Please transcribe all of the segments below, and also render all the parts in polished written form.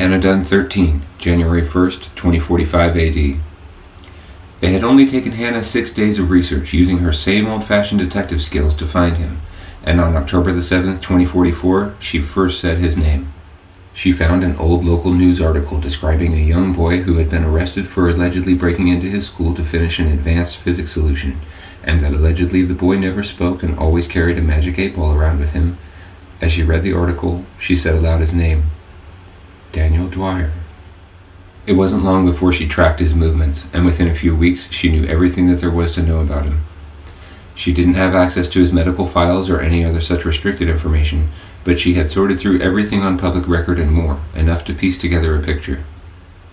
Anna Dunn 13, January 1st, 2045 AD. It had only taken Hannah 6 days of research using her same old-fashioned detective skills to find him, and on October the 7th, 2044, she first said his name. She found an old local news article describing a young boy who had been arrested for allegedly breaking into his school to finish an advanced physics solution, and that allegedly the boy never spoke and always carried a magic 8-ball around with him. As she read the article, she said aloud his name, Daniel Dwyer. It wasn't long before she tracked his movements, and within a few weeks she knew everything that there was to know about him. She didn't have access to his medical files or any other such restricted information, but she had sorted through everything on public record and more, enough to piece together a picture.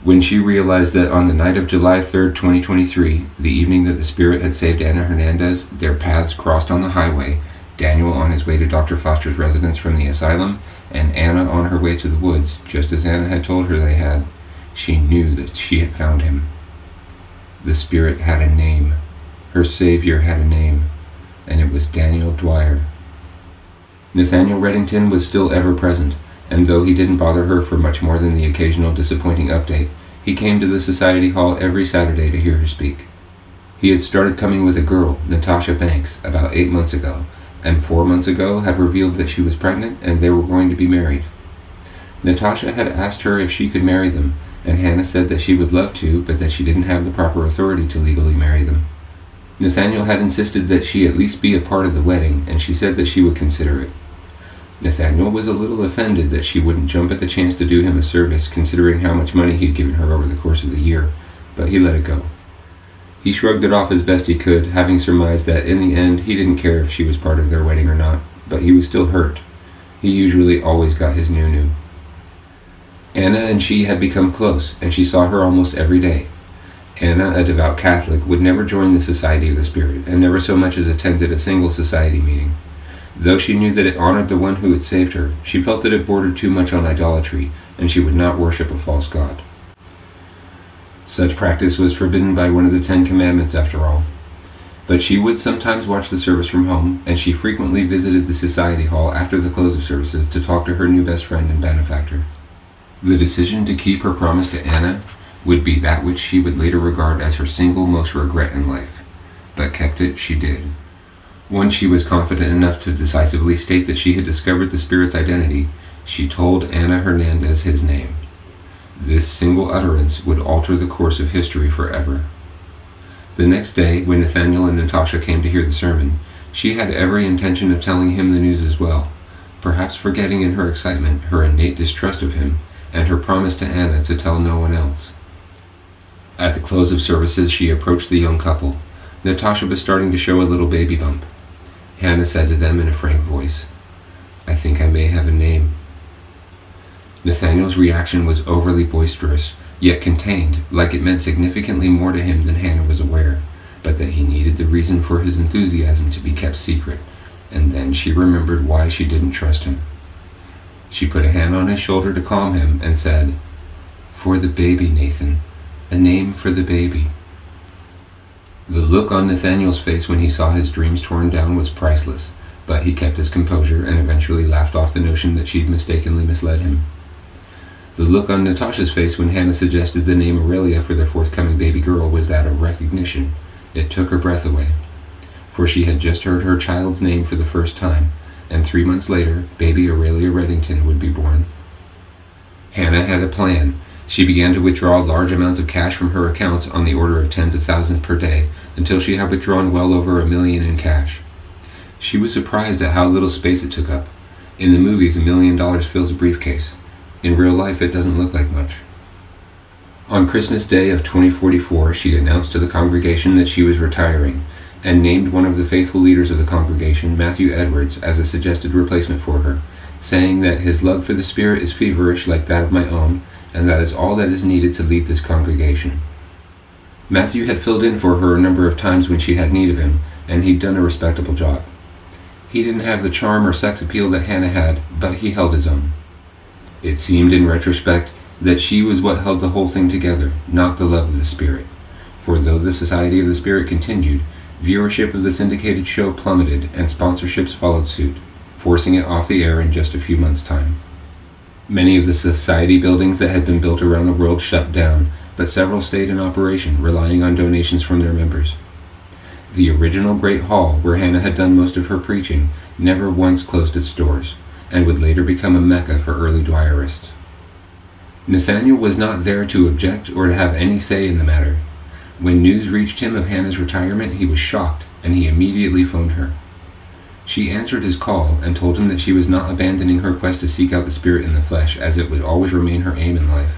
When she realized that on the night of July 3rd, 2023, the evening that the spirit had saved Ana Hernandez, their paths crossed on the highway, Daniel on his way to Dr. Foster's residence from the asylum, and Anna on her way to the woods, just as Anna had told her they had, she knew that she had found him. The spirit had a name. Her savior had a name, and it was Daniel Dwyer. Nathaniel Reddington was still ever present, and though he didn't bother her for much more than the occasional disappointing update, he came to the Society Hall every Saturday to hear her speak. He had started coming with a girl, Natasha Banks, about 8 months ago, and 4 months ago had revealed that she was pregnant and they were going to be married. Natasha had asked her if she could marry them, and Hannah said that she would love to, but that she didn't have the proper authority to legally marry them. Nathaniel had insisted that she at least be a part of the wedding, and she said that she would consider it. Nathaniel was a little offended that she wouldn't jump at the chance to do him a service, considering how much money he'd given her over the course of the year, but he let it go. He shrugged it off as best he could, having surmised that in the end he didn't care if she was part of their wedding or not, but he was still hurt. He usually always got his new. Anna and she had become close, and she saw her almost every day. Anna, a devout Catholic, would never join the Society of the Spirit, and never so much as attended a single society meeting. Though she knew that it honored the one who had saved her, she felt that it bordered too much on idolatry, and she would not worship a false god. Such practice was forbidden by one of the 10 Commandments, after all. But she would sometimes watch the service from home, and she frequently visited the Society Hall after the close of services to talk to her new best friend and benefactor. The decision to keep her promise to Anna would be that which she would later regard as her single most regret in life, but kept it she did. Once she was confident enough to decisively state that she had discovered the spirit's identity, she told Ana Hernandez his name. This single utterance would alter the course of history forever. The next day, when Nathaniel and Natasha came to hear the sermon, she had every intention of telling him the news as well, perhaps forgetting in her excitement her innate distrust of him and her promise to Anna to tell no one else. At the close of services, she approached the young couple. Natasha was starting to show a little baby bump. Hannah said to them in a frank voice, "I think I may have a name." Nathaniel's reaction was overly boisterous, yet contained, like it meant significantly more to him than Hannah was aware, but that he needed the reason for his enthusiasm to be kept secret, and then she remembered why she didn't trust him. She put a hand on his shoulder to calm him and said, "For the baby, Nathan. A name for the baby." The look on Nathaniel's face when he saw his dreams torn down was priceless, but he kept his composure and eventually laughed off the notion that she'd mistakenly misled him. The look on Natasha's face when Hannah suggested the name Aurelia for their forthcoming baby girl was that of recognition. It took her breath away, for she had just heard her child's name for the first time, and 3 months later, baby Aurelia Reddington would be born. Hannah had a plan. She began to withdraw large amounts of cash from her accounts on the order of tens of thousands per day, until she had withdrawn well over $1 million in cash. She was surprised at how little space it took up. In the movies, $1 million fills a briefcase. In real life, it doesn't look like much. On Christmas Day of 2044, she announced to the congregation that she was retiring, and named one of the faithful leaders of the congregation, Matthew Edwards, as a suggested replacement for her, saying that his love for the Spirit is feverish like that of my own, and that is all that is needed to lead this congregation. Matthew had filled in for her a number of times when she had need of him, and he'd done a respectable job. He didn't have the charm or sex appeal that Hannah had, but he held his own. It seemed in retrospect that she was what held the whole thing together, not the love of the Spirit. For though the Society of the Spirit continued, viewership of the syndicated show plummeted and sponsorships followed suit, forcing it off the air in just a few months' time. Many of the society buildings that had been built around the world shut down, but several stayed in operation, relying on donations from their members. The original Great Hall, where Hannah had done most of her preaching, never once closed its doors, and would later become a mecca for early Dwyerists. Nathaniel was not there to object or to have any say in the matter. When news reached him of Hannah's retirement, he was shocked, and he immediately phoned her. She answered his call and told him that she was not abandoning her quest to seek out the spirit in the flesh, as it would always remain her aim in life,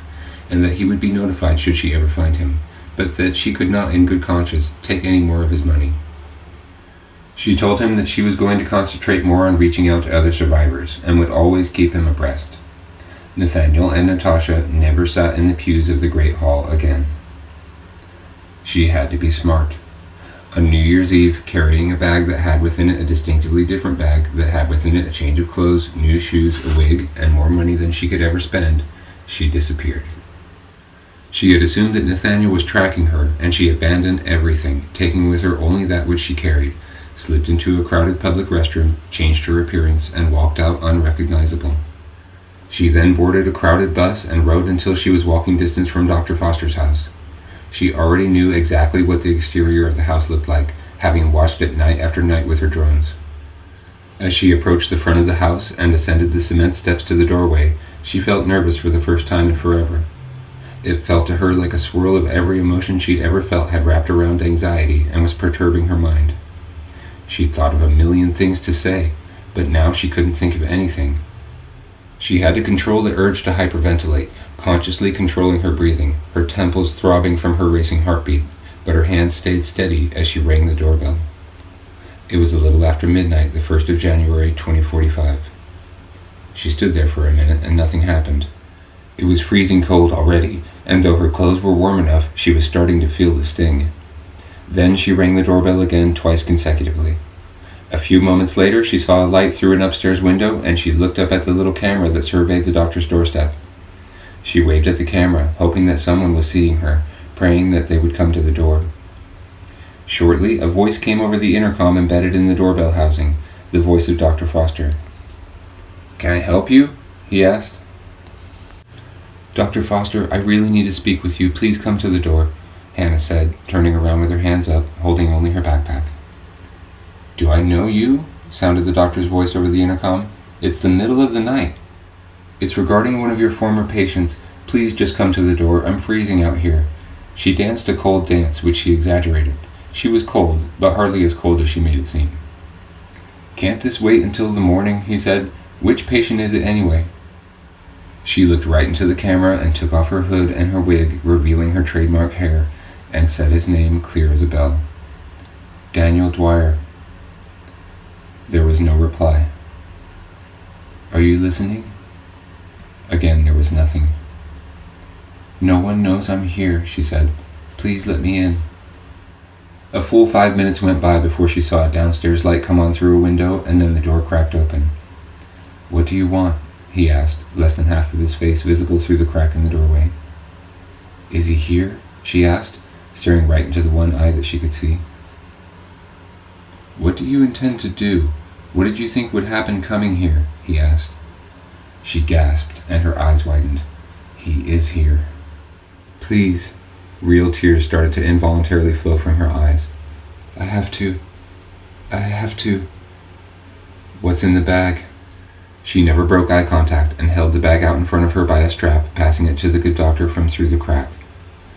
and that he would be notified should she ever find him, but that she could not in good conscience take any more of his money. She told him that she was going to concentrate more on reaching out to other survivors, and would always keep him abreast. Nathaniel and Natasha never sat in the pews of the Great Hall again. She had to be smart. On New Year's Eve, carrying a bag that had within it a distinctively different bag that had within it a change of clothes, new shoes, a wig, and more money than she could ever spend, she disappeared. She had assumed that Nathaniel was tracking her, and she abandoned everything, taking with her only that which she carried, slipped into a crowded public restroom, changed her appearance, and walked out unrecognizable. She then boarded a crowded bus and rode until she was walking distance from Dr. Foster's house. She already knew exactly what the exterior of the house looked like, having watched it night after night with her drones. As she approached the front of the house and ascended the cement steps to the doorway, she felt nervous for the first time in forever. It felt to her like a swirl of every emotion she'd ever felt had wrapped around anxiety and was perturbing her mind. She'd thought of a million things to say, but now she couldn't think of anything. She had to control the urge to hyperventilate, consciously controlling her breathing, her temples throbbing from her racing heartbeat, but her hands stayed steady as she rang the doorbell. It was a little after midnight, the 1st of January, 2045. She stood there for a minute and nothing happened. It was freezing cold already, and though her clothes were warm enough, she was starting to feel the sting. Then she rang the doorbell again twice consecutively. A few moments later, she saw a light through an upstairs window, and she looked up at the little camera that surveyed the doctor's doorstep. She waved at the camera, hoping that someone was seeing her, praying that they would come to the door. Shortly, a voice came over the intercom embedded in the doorbell housing, the voice of Dr. Foster. "Can I help you?" he asked. "Dr. Foster, I really need to speak with you. Please come to the door," Hannah said, turning around with her hands up, holding only her backpack. "Do I know you?" sounded the doctor's voice over the intercom. "It's the middle of the night." "It's regarding one of your former patients. Please just come to the door. I'm freezing out here." She danced a cold dance, which she exaggerated. She was cold, but hardly as cold as she made it seem. "Can't this wait until the morning?" he said. "Which patient is it anyway?" She looked right into the camera and took off her hood and her wig, revealing her trademark hair, and said his name clear as a bell. "Daniel Dwyer." There was no reply. "Are you listening?" Again, there was nothing. "No one knows I'm here," she said. "Please let me in." A full 5 minutes went by before she saw a downstairs light come on through a window, and then the door cracked open. "What do you want?" he asked, less than half of his face visible through the crack in the doorway. "Is he here?" she asked, staring right into the one eye that she could see. "What do you intend to do? What did you think would happen coming here?" he asked. She gasped, and her eyes widened. "He is here." "Please." Real tears started to involuntarily flow from her eyes. I have to. What's in the bag?" She never broke eye contact and held the bag out in front of her by a strap, passing it to the good doctor from through the crack.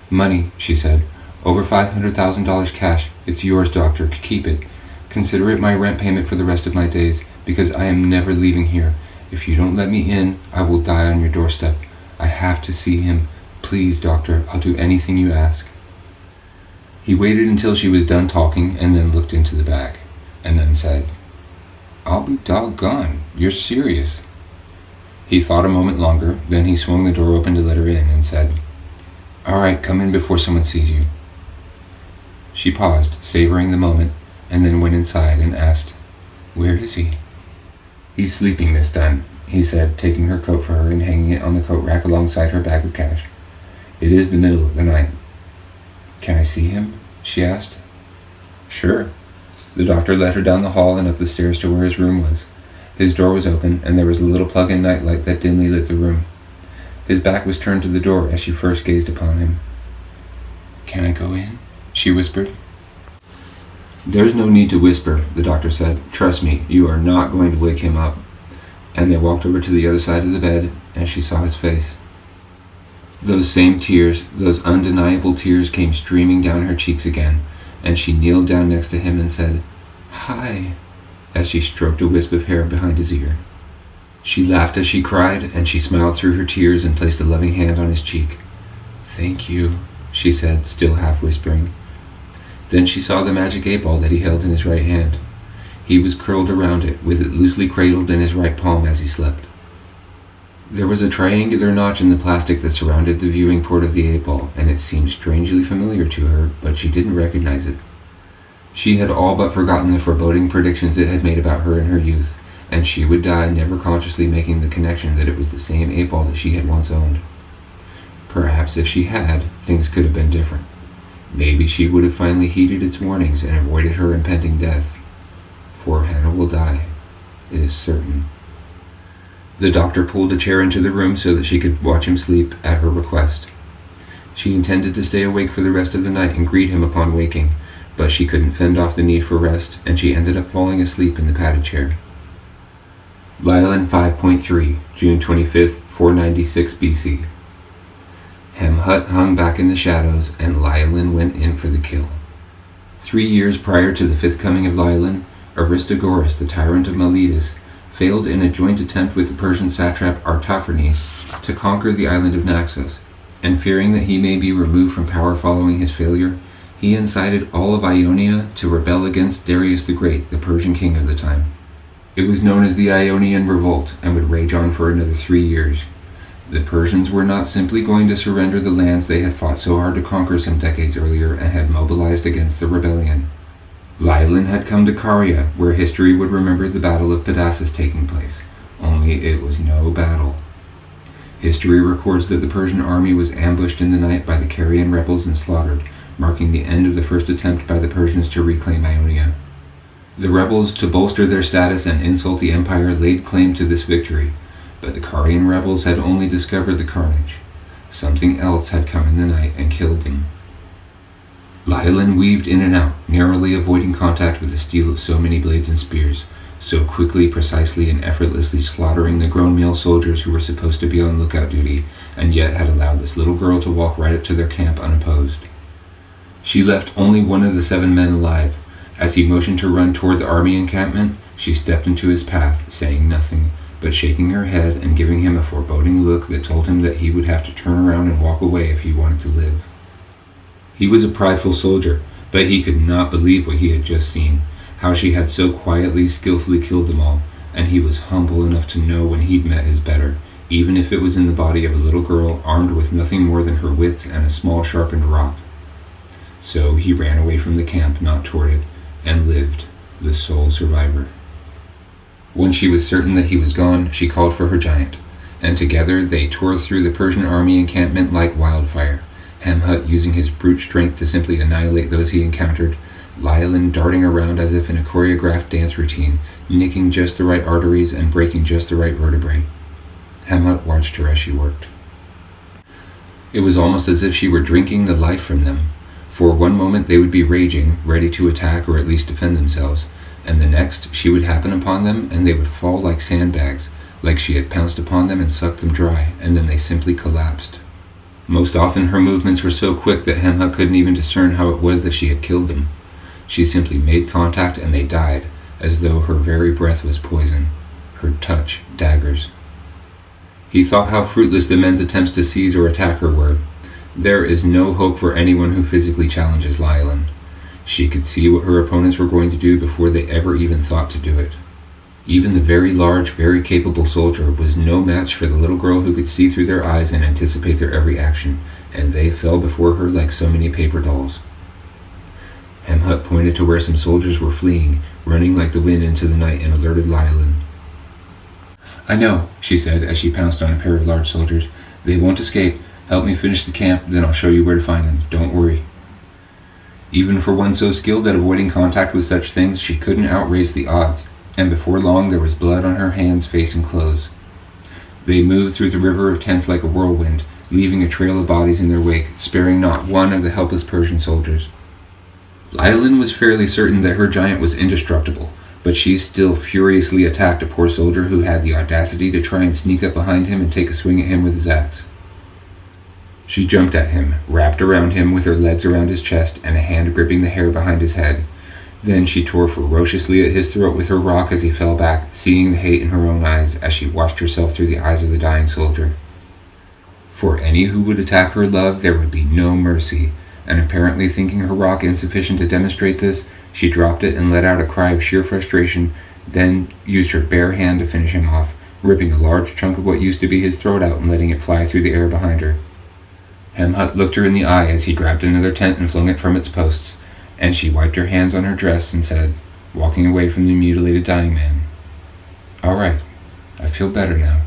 "Money," she said. "Over $500,000 cash. It's yours, doctor. Keep it. Consider it my rent payment for the rest of my days, because I am never leaving here. If you don't let me in, I will die on your doorstep. I have to see him. Please, doctor, I'll do anything you ask." He waited until she was done talking and then looked into the bag, and then said, "I'll be doggone. You're serious." He thought a moment longer, then he swung the door open to let her in and said, "All right, come in before someone sees you." She paused, savoring the moment, and then went inside and asked, "Where is he?" "He's sleeping, Miss Dunn," he said, taking her coat for her and hanging it on the coat rack alongside her bag of cash. "It is the middle of the night." "Can I see him?" she asked. "Sure." The doctor led her down the hall and up the stairs to where his room was. His door was open, and there was a little plug-in nightlight that dimly lit the room. His back was turned to the door as she first gazed upon him. "Can I go in?" she whispered. "There's no need to whisper," the doctor said. "Trust me, you are not going to wake him up." And they walked over to the other side of the bed, and she saw his face. Those same tears, those undeniable tears, came streaming down her cheeks again, and she kneeled down next to him and said, "Hi," as she stroked a wisp of hair behind his ear. She laughed as she cried, and she smiled through her tears and placed a loving hand on his cheek. "Thank you," she said, still half whispering. Then she saw the magic 8-ball that he held in his right hand. He was curled around it, with it loosely cradled in his right palm as he slept. There was a triangular notch in the plastic that surrounded the viewing port of the 8-ball, and it seemed strangely familiar to her, but she didn't recognize it. She had all but forgotten the foreboding predictions it had made about her in her youth, and she would die never consciously making the connection that it was the same 8-ball that she had once owned. Perhaps if she had, things could have been different. Maybe she would have finally heeded its warnings and avoided her impending death. For Hannah will die, it is certain. The doctor pulled a chair into the room so that she could watch him sleep at her request. She intended to stay awake for the rest of the night and greet him upon waking, but she couldn't fend off the need for rest, and she ended up falling asleep in the padded chair. Lylan 5.3, June 25th, 496 BC. Hemhut hung back in the shadows, and Lylan went in for the kill. 3 years prior to the fifth coming of Lylan, Aristogoras, the tyrant of Miletus, failed in a joint attempt with the Persian satrap Artaphernes to conquer the island of Naxos, and fearing that he may be removed from power following his failure, he incited all of Ionia to rebel against Darius the Great, the Persian king of the time. It was known as the Ionian Revolt and would rage on for another 3 years. The Persians were not simply going to surrender the lands they had fought so hard to conquer some decades earlier and had mobilized against the rebellion. Lylan had come to Caria, where history would remember the Battle of Pedasus taking place, only it was no battle. History records that the Persian army was ambushed in the night by the Carian rebels and slaughtered, marking the end of the first attempt by the Persians to reclaim Ionia. The rebels, to bolster their status and insult the empire, laid claim to this victory, but the Carian rebels had only discovered the carnage. Something else had come in the night and killed them. Lylan weaved in and out, narrowly avoiding contact with the steel of so many blades and spears, so quickly, precisely, and effortlessly slaughtering the grown male soldiers who were supposed to be on lookout duty, and yet had allowed this little girl to walk right up to their camp unopposed. She left only one of the 7 men alive. As he motioned to run toward the army encampment, she stepped into his path, saying nothing, but shaking her head and giving him a foreboding look that told him that he would have to turn around and walk away if he wanted to live. He was a prideful soldier, but he could not believe what he had just seen, how she had so quietly, skillfully killed them all, and he was humble enough to know when he'd met his better, even if it was in the body of a little girl armed with nothing more than her wits and a small sharpened rock. So he ran away from the camp, not toward it, and lived, the sole survivor. When she was certain that he was gone, she called for her giant, and together they tore through the Persian army encampment like wildfire, Hemhut using his brute strength to simply annihilate those he encountered, Lylan darting around as if in a choreographed dance routine, nicking just the right arteries and breaking just the right vertebrae. Hemhut watched her as she worked. It was almost as if she were drinking the life from them. For one moment they would be raging, ready to attack or at least defend themselves, and the next she would happen upon them and they would fall like sandbags, like she had pounced upon them and sucked them dry, and then they simply collapsed. Most often her movements were so quick that Hemhut couldn't even discern how it was that she had killed them. She simply made contact and they died, as though her very breath was poison, her touch daggers. He thought how fruitless the men's attempts to seize or attack her were. There is no hope for anyone who physically challenges Lylan. She could see what her opponents were going to do before they ever even thought to do it. Even the very large, very capable soldier was no match for the little girl who could see through their eyes and anticipate their every action, and they fell before her like so many paper dolls. Hemhut pointed to where some soldiers were fleeing, running like the wind into the night, and alerted Lylan. "I know," she said as she pounced on a pair of large soldiers. "They won't escape. Help me finish the camp, then I'll show you where to find them. Don't worry." Even for one so skilled at avoiding contact with such things, she couldn't outrace the odds. and before long there was blood on her hands, face, and clothes. They moved through the river of tents like a whirlwind, leaving a trail of bodies in their wake, sparing not one of the helpless Persian soldiers. Lylin was fairly certain that her giant was indestructible, but she still furiously attacked a poor soldier who had the audacity to try and sneak up behind him and take a swing at him with his axe. She jumped at him, wrapped around him with her legs around his chest and a hand gripping the hair behind his head. Then she tore ferociously at his throat with her rock as he fell back, seeing the hate in her own eyes as she watched herself through the eyes of the dying soldier. For any who would attack her love, there would be no mercy, and apparently thinking her rock insufficient to demonstrate this, she dropped it and let out a cry of sheer frustration, then used her bare hand to finish him off, ripping a large chunk of what used to be his throat out and letting it fly through the air behind her. Hemhut looked her in the eye as he grabbed another tent and flung it from its posts, and she wiped her hands on her dress and said, walking away from the mutilated dying man, "All right, I feel better now."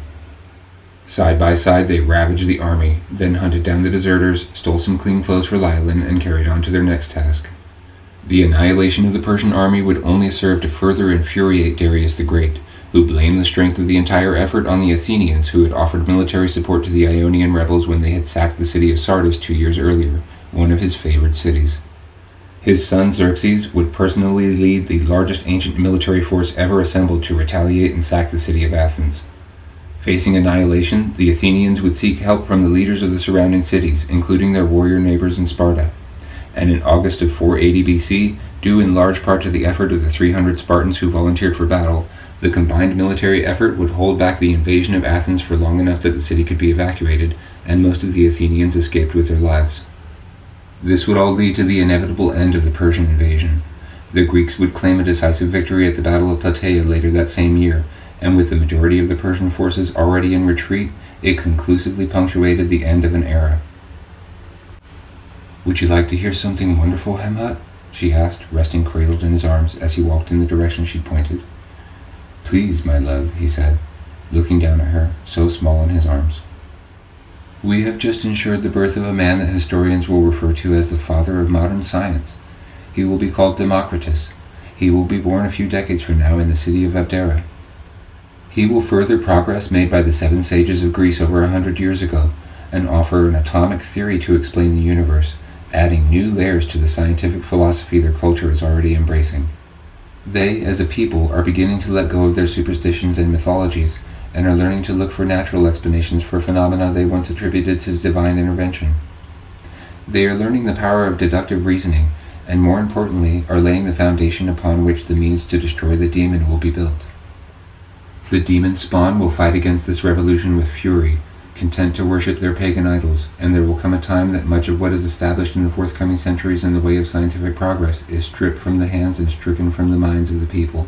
Side by side they ravaged the army, then hunted down the deserters, stole some clean clothes for Lylin, and carried on to their next task. The annihilation of the Persian army would only serve to further infuriate Darius the Great, who blamed the strength of the entire effort on the Athenians, who had offered military support to the Ionian rebels when they had sacked the city of Sardis 2 years earlier, one of his favored cities. His son Xerxes would personally lead the largest ancient military force ever assembled to retaliate and sack the city of Athens. Facing annihilation, the Athenians would seek help from the leaders of the surrounding cities, including their warrior neighbors in Sparta. And in August of 480 BC, due in large part to the effort of the 300 Spartans who volunteered for battle, the combined military effort would hold back the invasion of Athens for long enough that the city could be evacuated, and most of the Athenians escaped with their lives. This would all lead to the inevitable end of the Persian invasion. The Greeks would claim a decisive victory at the Battle of Plataea later that same year, and with the majority of the Persian forces already in retreat, it conclusively punctuated the end of an era. "Would you like to hear something wonderful, Hemhut?" she asked, resting cradled in his arms as he walked in the direction she'd pointed. "Please, my love," he said, looking down at her, so small in his arms. "We have just ensured the birth of a man that historians will refer to as the father of modern science. He will be called Democritus. He will be born a few decades from now in the city of Abdera. He will further progress made by the 7 sages of Greece over 100 years ago, and offer an atomic theory to explain the universe, adding new layers to the scientific philosophy their culture is already embracing. They, as a people, are beginning to let go of their superstitions and mythologies, and are learning to look for natural explanations for phenomena they once attributed to divine intervention. They are learning the power of deductive reasoning, and more importantly, are laying the foundation upon which the means to destroy the demon will be built. The demon spawn will fight against this revolution with fury, content to worship their pagan idols, and there will come a time that much of what is established in the forthcoming centuries in the way of scientific progress is stripped from the hands and stricken from the minds of the people.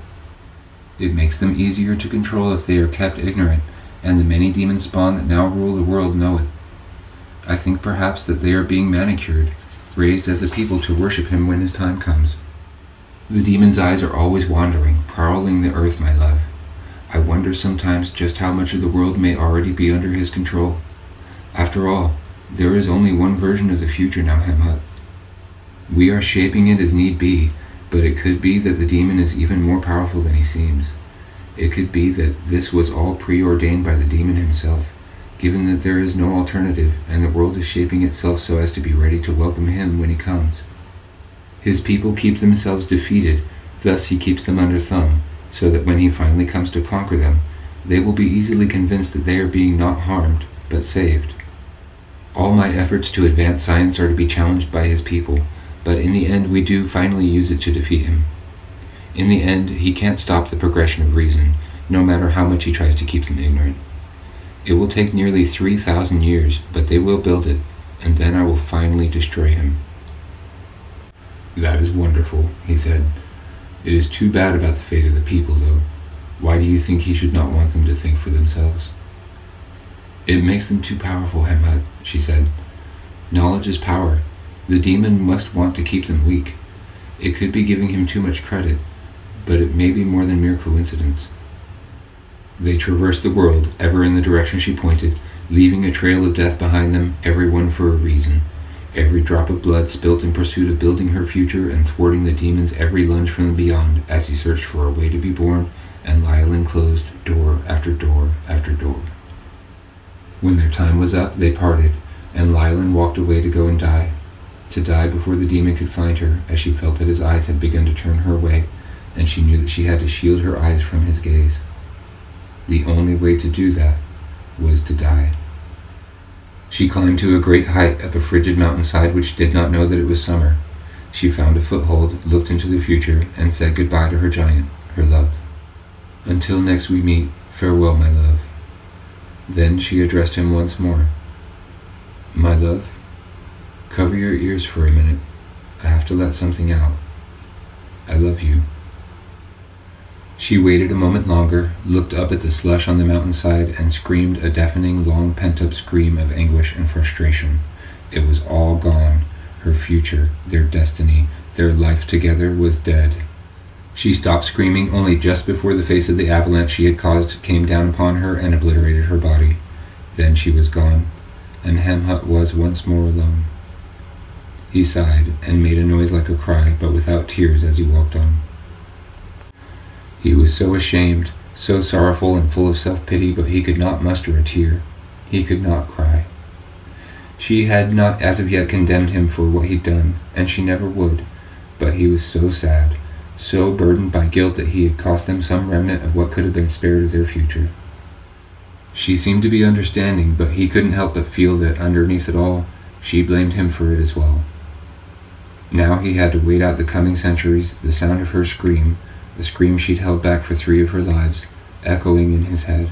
It makes them easier to control if they are kept ignorant, and the many demon spawn that now rule the world know it. I think perhaps that they are being manicured, raised as a people to worship him when his time comes. The demon's eyes are always wandering, prowling the earth, my love. I wonder sometimes just how much of the world may already be under his control. After all, there is only one version of the future now, Hemhut. We are shaping it as need be, but it could be that the demon is even more powerful than he seems. It could be that this was all preordained by the demon himself, given that there is no alternative, and the world is shaping itself so as to be ready to welcome him when he comes. His people keep themselves defeated, thus he keeps them under thumb, so that when he finally comes to conquer them, they will be easily convinced that they are being not harmed, but saved. All my efforts to advance science are to be challenged by his people, but in the end we do finally use it to defeat him. In the end, he can't stop the progression of reason, no matter how much he tries to keep them ignorant. It will take nearly 3,000 years, but they will build it, and then I will finally destroy him." "That is wonderful," he said. "It is too bad about the fate of the people, though. Why do you think he should not want them to think for themselves?" "It makes them too powerful, Hemhut," she said. "Knowledge is power. The demon must want to keep them weak. It could be giving him too much credit, but it may be more than mere coincidence." They traversed the world, ever in the direction she pointed, leaving a trail of death behind them, every one for a reason. Every drop of blood spilt in pursuit of building her future and thwarting the demon's every lunge from the beyond as he searched for a way to be born and Lylin closed door after door after door. When their time was up, they parted, and Lylin walked away to go and die, to die before the demon could find her, as she felt that his eyes had begun to turn her way, and she knew that she had to shield her eyes from his gaze. The only way to do that was to die. She climbed to a great height up a frigid mountainside which did not know that it was summer. She found a foothold, looked into the future, and said goodbye to her giant, her love. "Until next we meet, farewell, my love." Then she addressed him once more. "My love, cover your ears for a minute. I have to let something out. I love you." She waited a moment longer, looked up at the slush on the mountainside, and screamed a deafening, long pent-up scream of anguish and frustration. It was all gone. Her future, their destiny, their life together was dead. She stopped screaming only just before the face of the avalanche she had caused came down upon her and obliterated her body. Then she was gone, and Hamhut was once more alone. He sighed and made a noise like a cry, but without tears as he walked on. He was so ashamed, so sorrowful and full of self-pity, but he could not muster a tear. He could not cry. She had not as of yet condemned him for what he'd done, and she never would, but he was so sad, so burdened by guilt that he had cost them some remnant of what could have been spared of their future. She seemed to be understanding, but he couldn't help but feel that underneath it all, she blamed him for it as well. Now he had to wait out the coming centuries, the sound of her scream, the scream she'd held back for 3 of her lives, echoing in his head.